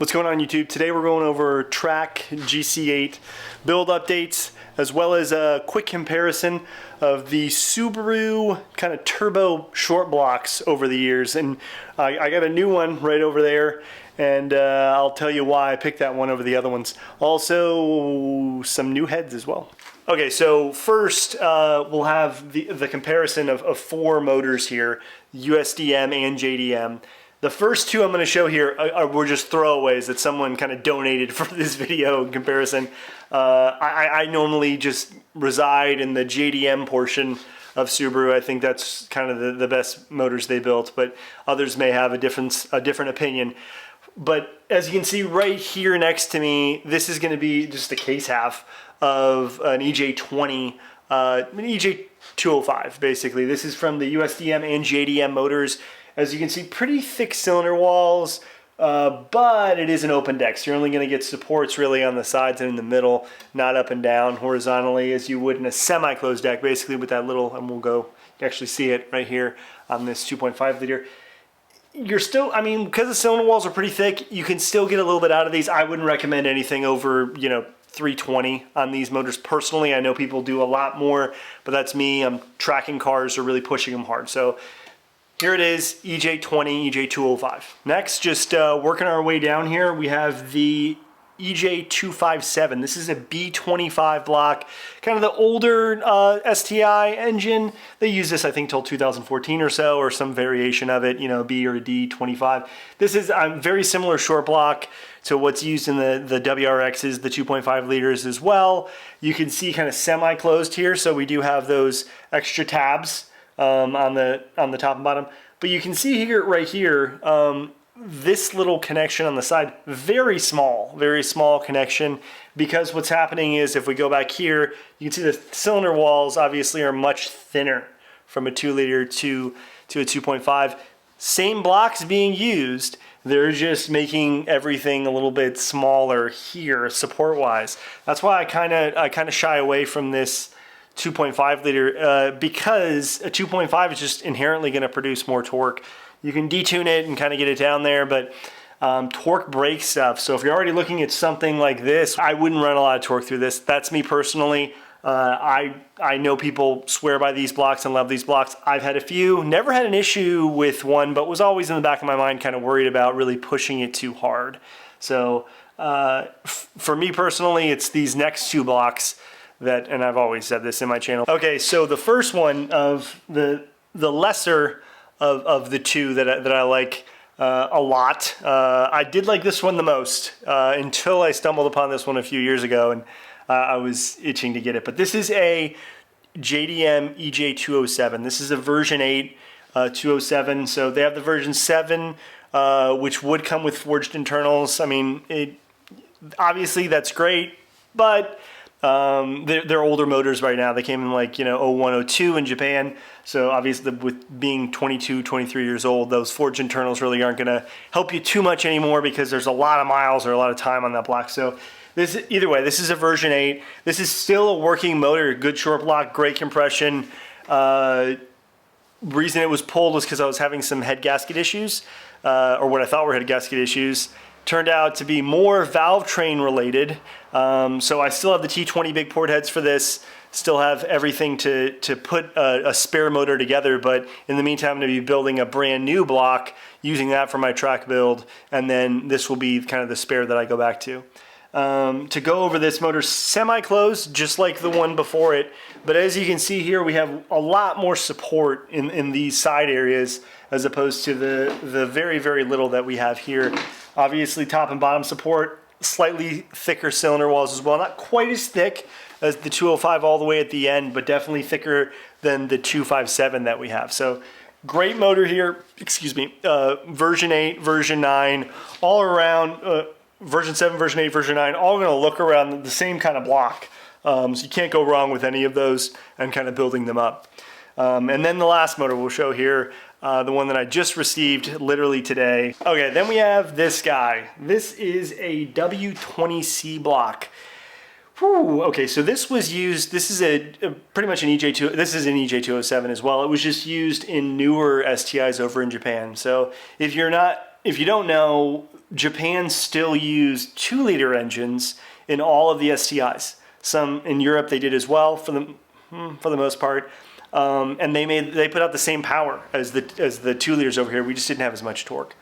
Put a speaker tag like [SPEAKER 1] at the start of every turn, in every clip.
[SPEAKER 1] What's going on YouTube? Today we're going over Track GC8 build updates, as well as a quick comparison of the Subaru kind of turbo short blocks over the years. And I got a new one right over there, and I'll tell you why I picked that one over the other ones. Also, some new heads as well. Okay, so first we'll have the comparison of four motors here, USDM and JDM. The first two I'm going to show here were just throwaways that someone kind of donated for this video in comparison. I normally just reside in the JDM portion of Subaru. I think that's kind of the best motors they built, but others may have a different opinion. But as you can see right here next to me, this is going to be just a case half of an EJ20, an EJ205 basically. This is from the USDM and JDM motors. As you can see, pretty thick cylinder walls, but it is an open deck, so you're only going to get supports really on the sides and in the middle, not up and down horizontally as you would in a semi-closed deck, basically with that little, and we'll go, you can actually see it right here on this 2.5 liter. You're still, I mean, because the cylinder walls are pretty thick, you can still get a little bit out of these. I wouldn't recommend anything over, 320 on these motors personally. I know people do a lot more, but that's me. I'm tracking cars or really pushing them hard. So here it is, EJ20, EJ205. Next, just working our way down here, we have the EJ257. This is a B25 block, kind of the older STI engine. They use this, I think, till 2014 or so, or some variation of it, B or a D25. This is a very similar short block to what's used in the WRXs, the 2.5 liters as well. You can see kind of semi-closed here, so we do have those extra tabs on the top and bottom, but you can see here, right here, this little connection on the side, very small connection, because what's happening is if we go back here, you can see the cylinder walls obviously are much thinner from a 2 liter to a 2.5. Same blocks being used, they're just making everything a little bit smaller here support wise. That's why I kind of shy away from this 2.5 liter because a 2.5 is just inherently going to produce more torque. You can detune it and kind of get it down there, but torque breaks stuff. So if you're already looking at something like this, I wouldn't run a lot of torque through this. That's me personally. I know people swear by these blocks and love these blocks. I've had a few, never had an issue with one, but was always in the back of my mind kind of worried about really pushing it too hard. So for me personally, it's these next two blocks that, and I've always said this in my channel. Okay, so the first one of the lesser of the two that I like a lot. I did like this one the most until I stumbled upon this one a few years ago, and I was itching to get it. But this is a JDM EJ207. This is a version 8 207. So they have the version 7, which would come with forged internals. I mean, obviously that's great, but they're older motors right now. They came in like 01, 02 in Japan. So obviously with being 22, 23 years old, those forged internals really aren't going to help you too much anymore because there's a lot of miles or a lot of time on that block. So either way, this is a version 8. This is still a working motor, good short block, great compression. Reason it was pulled was because I was having some head gasket issues, or what I thought were head gasket issues. Turned out to be more valve train related. So I still have the T20 big port heads for this, still have everything to put a spare motor together, but in the meantime I'm going to be building a brand new block using that for my track build, and then this will be kind of the spare that I go back to. To go over this motor, semi-closed, just like the one before it, but as you can see here, we have a lot more support in these side areas as opposed to the very, very little that we have here. Obviously top and bottom support, slightly thicker cylinder walls as well. Not quite as thick as the 205 all the way at the end, but definitely thicker than the 257 that we have. So great motor here, excuse me, version 8, version 9, all around, version 7, version 8, version 9, all gonna look around the same kind of block. So you can't go wrong with any of those and kind of building them up. And then the last motor we'll show here, the one that I just received literally today. Okay, then we have this guy. This is a W20c block. Whew, okay, so this was used, this is pretty much an EJ2, this is an EJ207 as well. It was just used in newer STIs over in Japan. So if you don't know, Japan still used 2-liter engines in all of the STIs. Some in Europe they did as well for the most part, and they put out the same power as the 2 liters over here. We just didn't have as much torque.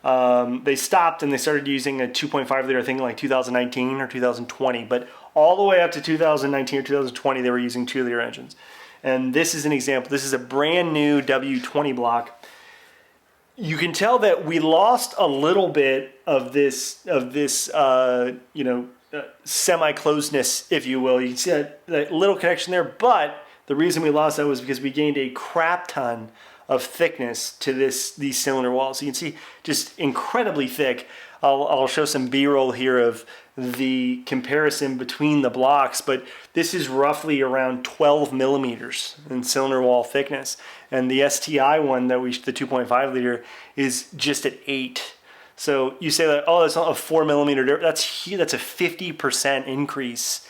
[SPEAKER 1] They stopped and they started using a 2.5 liter, I think, in like 2019 or 2020, but all the way up to 2019 or 2020 they were using 2-liter engines. And this is an example. This is a brand new W20 block. You can tell that we lost a little bit of this semi-closedness, if you will. You can see that little connection there, but the reason we lost that was because we gained a crap ton of thickness to these cylinder walls. So you can see just incredibly thick. I'll show some B-roll here of the comparison between the blocks, but this is roughly around 12 millimeters in cylinder wall thickness. And the STI one, the 2.5 liter, is just at 8. So you say that, oh, that's not a 4 millimeter difference. That's a 50% increase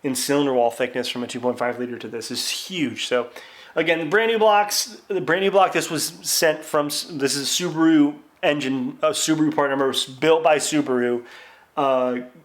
[SPEAKER 1] in cylinder wall thickness from a 2.5 liter to this. Is huge. So again, brand new blocks. The brand new block, this was sent from, this is a Subaru engine, a Subaru part number, built by Subaru.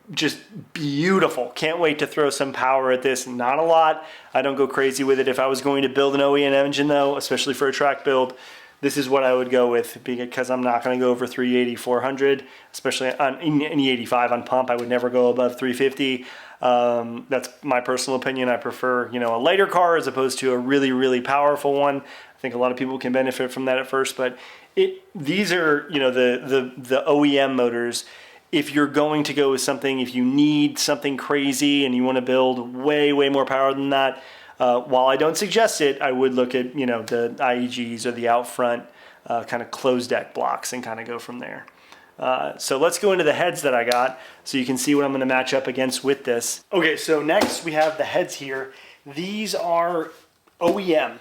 [SPEAKER 1] Just beautiful. Can't wait to throw some power at this. Not a lot. I don't go crazy with it. If I was going to build an OEM engine though, especially for a track build, this is what I would go with, because I'm not going to go over 380, 400, especially on an E85 on pump. I would never go above 350. That's my personal opinion. I prefer, a lighter car as opposed to a really, really powerful one. I think a lot of people can benefit from that at first, but these are, the OEM motors. If you're going to go with something, if you need something crazy and you want to build way, way more power than that, while I don't suggest it, I would look at, the IEGs or the out front kind of closed deck blocks and kind of go from there. So let's go into the heads that I got so you can see what I'm going to match up against with this. Okay, so next we have the heads here. These are OEM,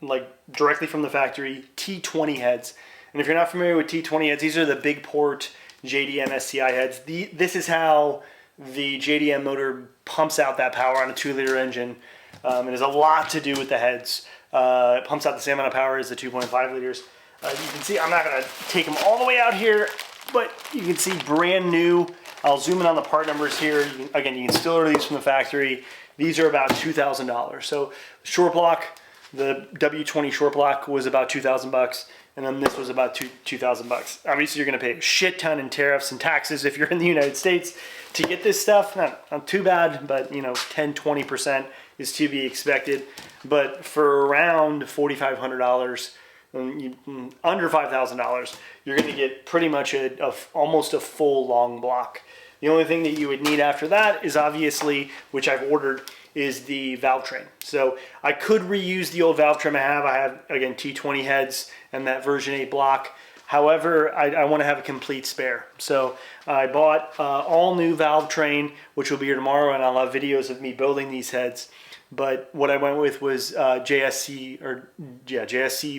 [SPEAKER 1] like directly from the factory, T20 heads. And if you're not familiar with T20 heads, these are the big port JDM STI heads. This is how the JDM motor pumps out that power on a 2-liter engine. It has a lot to do with the heads. It pumps out the same amount of power as the 2.5 liters. You can see, I'm not going to take them all the way out here, but you can see brand new. I'll zoom in on the part numbers here. You can still order these from the factory. These are about $2,000. So Shortblock, the W20 Shortblock was about $2,000. And then this was about $2,000. Obviously, you're going to pay a shit ton in tariffs and taxes if you're in the United States to get this stuff. Not too bad, but 10-20% is to be expected. But for around $4,500, under $5,000, you're going to get pretty much almost a full long block. The only thing that you would need after that is obviously, which I've ordered, is the valve train. So I could reuse the old valve trim I have. I have, again, T20 heads and that version 8 block. However, I want to have a complete spare. So I bought all new valve train, which will be here tomorrow, and I'll have videos of me building these heads. But what I went with was JSC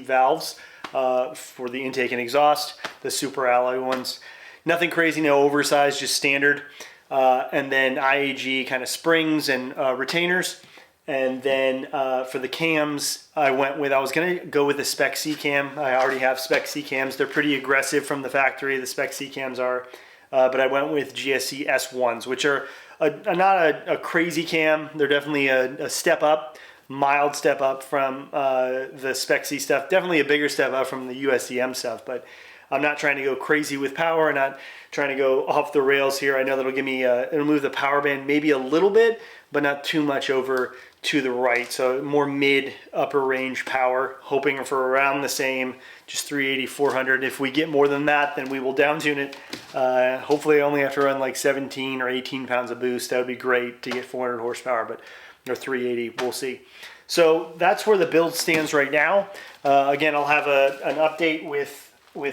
[SPEAKER 1] valves for the intake and exhaust, the super alloy ones. Nothing crazy, no oversized, just standard. And then IAG kind of springs and retainers. And then for the cams, I was going to go with the Spec C cam. I already have Spec C cams. They're pretty aggressive from the factory, the Spec C cams are. But I went with GSC S1s, which are not a crazy cam. They're definitely a step up, mild step up from the Spec C stuff. Definitely a bigger step up from the USDM stuff. But I'm not trying to go crazy with power, not trying to go off the rails here. I know that'll give me, it'll move the power band maybe a little bit, but not too much over to the right. So more mid upper range power, hoping for around the same, just 380, 400. If we get more than that, then we will down tune it. Hopefully I only have to run like 17 or 18 pounds of boost. That would be great to get 400 horsepower, but 380, we'll see. So that's where the build stands right now. Again, I'll have an update with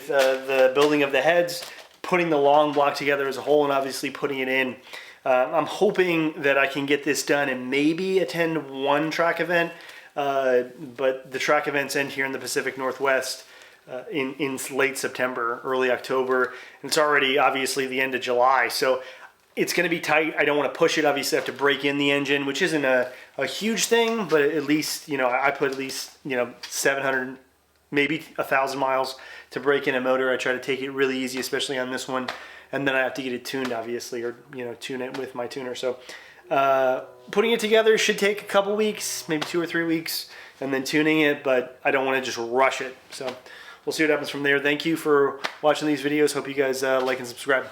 [SPEAKER 1] the building of the heads, putting the long block together as a whole, and obviously putting it in. I'm hoping that I can get this done and maybe attend one track event, but the track events end here in the Pacific Northwest in late September, early October, and it's already obviously the end of July, so it's going to be tight. I don't want to push it. Obviously, I have to break in the engine, which isn't a huge thing, but at least, I put at least, 700, maybe 1,000 miles to break in a motor. I try to take it really easy, especially on this one. and then I have to get it tuned, obviously, or tune it with my tuner. So putting it together should take a couple weeks, maybe 2 or 3 weeks, and then tuning it, but I don't want to just rush it. So we'll see what happens from there. Thank you for watching these videos. Hope you guys like and subscribe.